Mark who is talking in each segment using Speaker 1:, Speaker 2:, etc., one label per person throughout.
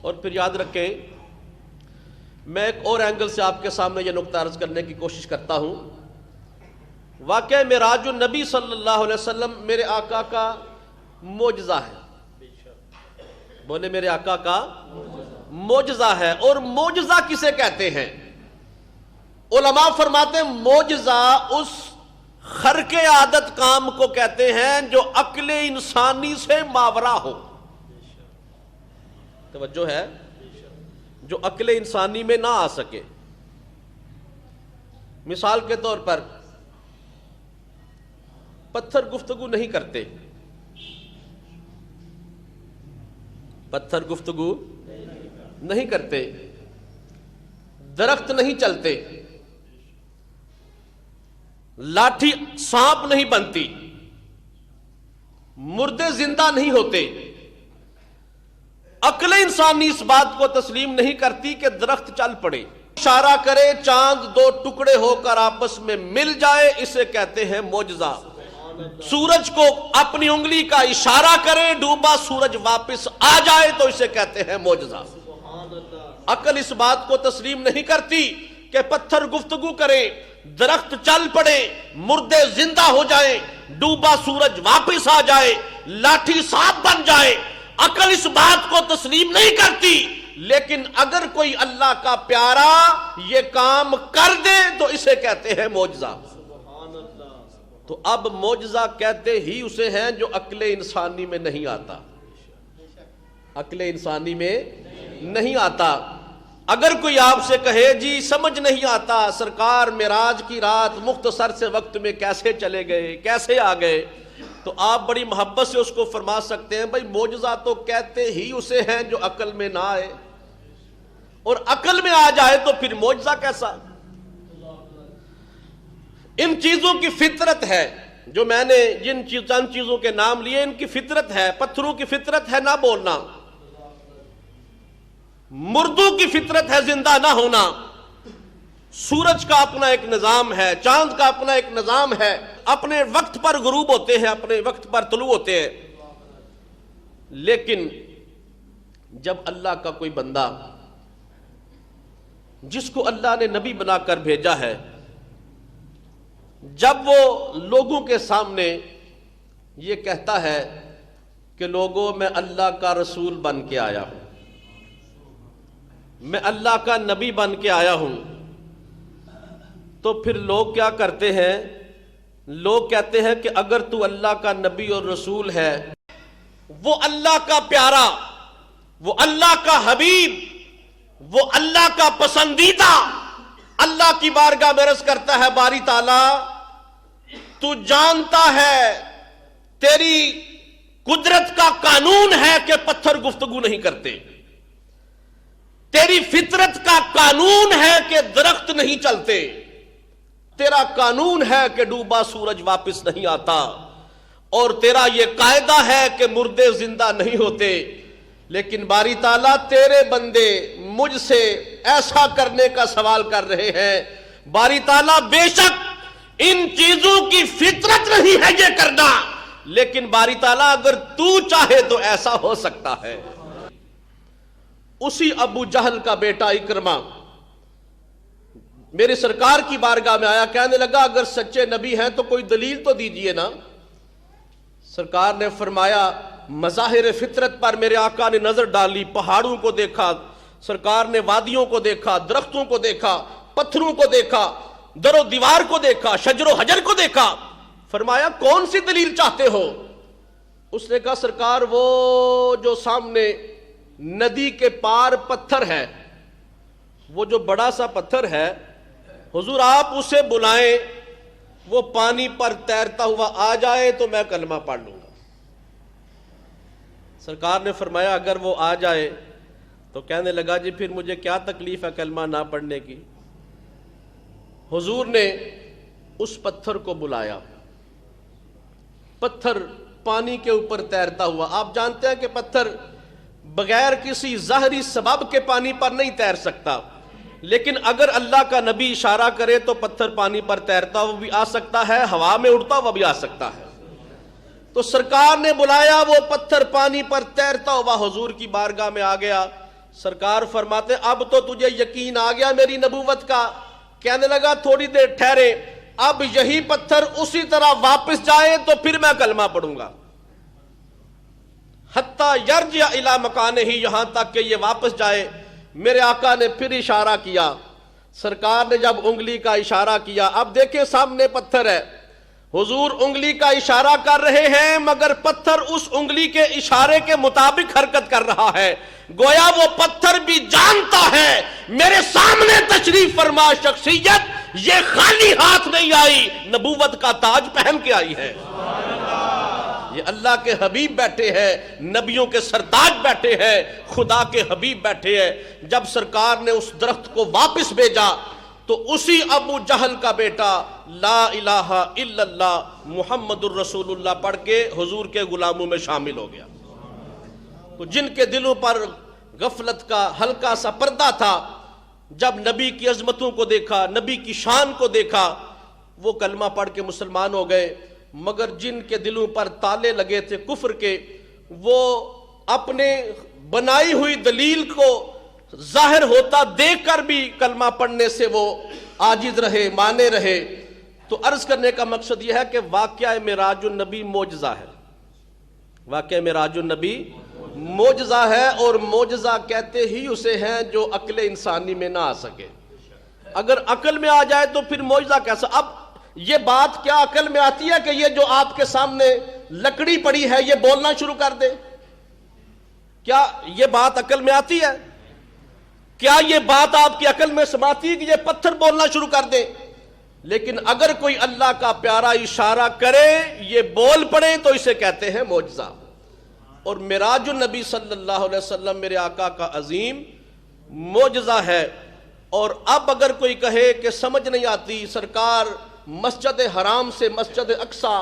Speaker 1: اور پھر یاد رکھیں، میں ایک اور اینگل سے آپ کے سامنے یہ نقطہ عرض کرنے کی کوشش کرتا ہوں۔ واقعہ معراج النبی صلی اللہ علیہ وسلم میرے آقا کا معجزہ ہے۔ بولے میرے آقا کا معجزہ ہے۔ اور معجزہ کسے کہتے ہیں؟ علماء فرماتے ہیں معجزہ اس خرق عادت کام کو کہتے ہیں جو عقل انسانی سے ماورا ہو۔ توجہ ہے، جو عقل انسانی میں نہ آ سکے۔ مثال کے طور پر پتھر گفتگو نہیں کرتے، پتھر گفتگو نہیں کرتے، درخت نہیں چلتے، لاٹھی سانپ نہیں بنتی، مردے زندہ نہیں ہوتے۔ عقل انسانی اس بات کو تسلیم نہیں کرتی کہ درخت چل پڑے، اشارہ کرے چاند دو ٹکڑے ہو کر آپس میں مل جائے، اسے کہتے ہیں معجزہ۔ سورج کو اپنی انگلی کا اشارہ کرے، ڈوبا سورج واپس آ جائے، تو اسے کہتے ہیں معجزہ۔ عقل اس بات کو تسلیم نہیں کرتی کہ پتھر گفتگو کرے، درخت چل پڑے، مردے زندہ ہو جائیں، ڈوبا سورج واپس آ جائے، لاٹھی سانپ بن جائے۔ عقل اس بات کو تسلیم نہیں کرتی، لیکن اگر کوئی اللہ کا پیارا یہ کام کر دے تو اسے کہتے ہیں معجزہ۔ تو اب معجزہ کہتے ہی اسے ہیں جو عقل انسانی میں نہیں آتا، عقل انسانی میں نہیں آتا۔ اگر کوئی آپ سے کہے جی سمجھ نہیں آتا سرکار معراج کی رات مختصر سے وقت میں کیسے چلے گئے، کیسے آ گئے، تو آپ بڑی محبت سے اس کو فرما سکتے ہیں بھائی معجزہ تو کہتے ہی اسے ہیں جو عقل میں نہ آئے، اور عقل میں آ جائے تو پھر معجزہ کیسا؟ ان چیزوں کی فطرت ہے، جو میں نے جن چند چیزوں کے نام لیے ان کی فطرت ہے۔ پتھروں کی فطرت ہے نہ بولنا، مردوں کی فطرت ہے زندہ نہ ہونا، سورج کا اپنا ایک نظام ہے، چاند کا اپنا ایک نظام ہے، اپنے وقت پر غروب ہوتے ہیں، اپنے وقت پر طلوع ہوتے ہیں۔ لیکن جب اللہ کا کوئی بندہ جس کو اللہ نے نبی بنا کر بھیجا ہے، جب وہ لوگوں کے سامنے یہ کہتا ہے کہ لوگوں میں اللہ کا رسول بن کے آیا ہوں، میں اللہ کا نبی بن کے آیا ہوں، تو پھر لوگ کیا کرتے ہیں؟ لوگ کہتے ہیں کہ اگر تو اللہ کا نبی اور رسول ہے، وہ اللہ کا پیارا، وہ اللہ کا حبیب، وہ اللہ کا پسندیدہ، اللہ کی بارگاہ میں عرض کرتا ہے باری تعالیٰ تو جانتا ہے تیری قدرت کا قانون ہے کہ پتھر گفتگو نہیں کرتے، تیری فطرت کا قانون ہے کہ درخت نہیں چلتے، تیرا قانون ہے کہ ڈوبا سورج واپس نہیں آتا، اور تیرا یہ قاعدہ ہے کہ مردے زندہ نہیں ہوتے۔ لیکن باری تعالیٰ تیرے بندے مجھ سے ایسا کرنے کا سوال کر رہے ہیں، باری تعالیٰ بے شک ان چیزوں کی فطرت نہیں ہے یہ کرنا، لیکن باری تعالیٰ اگر تو چاہے تو ایسا ہو سکتا ہے۔ اسی ابو جہل کا بیٹا اکرمہ میرے سرکار کی بارگاہ میں آیا، کہنے لگا اگر سچے نبی ہیں تو کوئی دلیل تو دیجئے نا۔ سرکار نے فرمایا مظاہر فطرت پر میرے آقا نے نظر ڈالی، پہاڑوں کو دیکھا، سرکار نے وادیوں کو دیکھا، درختوں کو دیکھا، پتھروں کو دیکھا، در و دیوار کو دیکھا، شجر و حجر کو دیکھا، فرمایا کون سی دلیل چاہتے ہو؟ اس نے کہا سرکار وہ جو سامنے ندی کے پار پتھر ہے، وہ جو بڑا سا پتھر ہے حضور آپ اسے بلائیں، وہ پانی پر تیرتا ہوا آ جائے تو میں کلمہ پڑھ لوں گا۔ سرکار نے فرمایا اگر وہ آ جائے تو کہنے لگا جی پھر مجھے کیا تکلیف ہے کلمہ نہ پڑھنے کی۔ حضور نے اس پتھر کو بلایا، پتھر پانی کے اوپر تیرتا ہوا۔ آپ جانتے ہیں کہ پتھر بغیر کسی ظاہری سبب کے پانی پر نہیں تیر سکتا، لیکن اگر اللہ کا نبی اشارہ کرے تو پتھر پانی پر تیرتا ہوا بھی آ سکتا ہے، ہوا میں اڑتا ہوا بھی آ سکتا ہے۔ تو سرکار نے بلایا، وہ پتھر پانی پر تیرتا ہوا حضور کی بارگاہ میں آ گیا۔ سرکار فرماتے اب تو تجھے یقین آ گیا میری نبوت کا؟ کہنے لگا تھوڑی دیر ٹھہرے، اب یہی پتھر اسی طرح واپس جائے تو پھر میں کلمہ پڑھوں گا، حتیٰ یرجع الی مکانہ، یہاں تک کہ یہ واپس جائے۔ میرے آقا نے پھر اشارہ کیا، سرکار نے جب انگلی کا اشارہ کیا، اب دیکھیں سامنے پتھر ہے، حضور انگلی کا اشارہ کر رہے ہیں مگر پتھر اس انگلی کے اشارے کے مطابق حرکت کر رہا ہے، گویا وہ پتھر بھی جانتا ہے میرے سامنے تشریف فرما شخصیت یہ خالی ہاتھ نہیں آئی، نبوت کا تاج پہن کے آئی ہے۔ یہ اللہ کے حبیب بیٹھے ہیں، نبیوں کے سردار بیٹھے ہیں، خدا کے حبیب بیٹھے ہیں۔ جب سرکار نے اس درخت کو واپس بھیجا تو اسی ابو جہل کا بیٹا لا الہ الا اللہ محمد الرسول اللہ پڑھ کے حضور کے غلاموں میں شامل ہو گیا۔ تو جن کے دلوں پر غفلت کا ہلکا سا پردہ تھا، جب نبی کی عظمتوں کو دیکھا، نبی کی شان کو دیکھا، وہ کلمہ پڑھ کے مسلمان ہو گئے۔ مگر جن کے دلوں پر تالے لگے تھے کفر کے، وہ اپنے بنائی ہوئی دلیل کو ظاہر ہوتا دیکھ کر بھی کلمہ پڑھنے سے وہ عاجز رہے، مانے رہے۔ تو عرض کرنے کا مقصد یہ ہے کہ واقعہ معراج النبی معجزہ ہے، واقعہ معراج النبی معجزہ ہے، اور معجزہ کہتے ہی اسے ہیں جو عقل انسانی میں نہ آ سکے۔ اگر عقل میں آ جائے تو پھر معجزہ کیسا؟ اب یہ بات کیا عقل میں آتی ہے کہ یہ جو آپ کے سامنے لکڑی پڑی ہے یہ بولنا شروع کر دے؟ کیا یہ بات عقل میں آتی ہے؟ کیا یہ بات آپ کی عقل میں سماتی ہے کہ یہ پتھر بولنا شروع کر دے؟ لیکن اگر کوئی اللہ کا پیارا اشارہ کرے، یہ بول پڑے، تو اسے کہتے ہیں معجزہ۔ اور معراج النبی صلی اللہ علیہ وسلم میرے آقا کا عظیم معجزہ ہے۔ اور اب اگر کوئی کہے کہ سمجھ نہیں آتی، سرکار مسجد حرام سے مسجد اقصیٰ،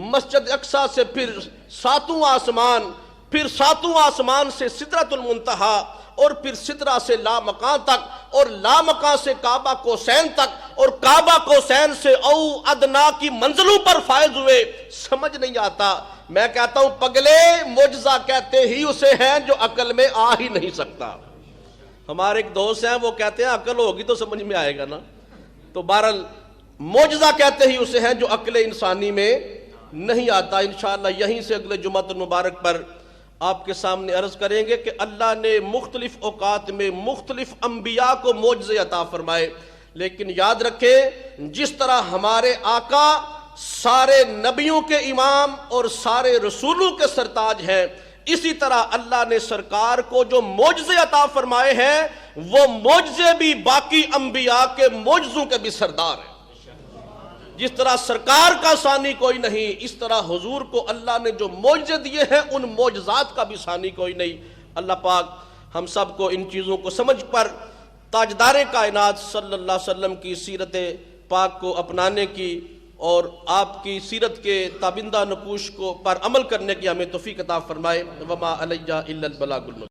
Speaker 1: مسجد اقصیٰ سے پھر ساتواں آسمان، پھر ساتواں آسمان سے سدرۃ المنتہا، اور پھر سدرہ سے لامکان تک، اور لامکان سے کعبہ کوسین تک، اور کعبہ کوسین سے او ادنا کی منزلوں پر فائز ہوئے، سمجھ نہیں آتا۔ میں کہتا ہوں پگلے، معجزہ کہتے ہی اسے ہیں جو عقل میں آ ہی نہیں سکتا۔ ہمارے ایک دوست ہیں، وہ کہتے ہیں عقل ہوگی تو سمجھ میں آئے گا نا۔ تو بہرحال معجزہ کہتے ہی اسے ہیں جو عقل انسانی میں نہیں آتا۔ انشاءاللہ یہیں سے اگلے جمعۃ المبارک پر آپ کے سامنے عرض کریں گے کہ اللہ نے مختلف اوقات میں مختلف انبیاء کو معجزے عطا فرمائے، لیکن یاد رکھیں جس طرح ہمارے آقا سارے نبیوں کے امام اور سارے رسولوں کے سرتاج ہیں، اسی طرح اللہ نے سرکار کو جو معجزے عطا فرمائے ہیں وہ معجزے بھی باقی انبیاء کے معجزوں کے بھی سردار ہیں۔ جس طرح سرکار کا ثانی کوئی نہیں، اس طرح حضور کو اللہ نے جو معجزے دیے ہیں ان معجزات کا بھی ثانی کوئی نہیں۔ اللہ پاک ہم سب کو ان چیزوں کو سمجھ پر تاجدار کائنات صلی اللہ علیہ وسلم کی سیرت پاک کو اپنانے کی اور آپ کی سیرت کے تابندہ نقوش کو پر عمل کرنے کی ہمیں توفیق عطا فرمائے۔ وما علیہ الا البلاغ المبین۔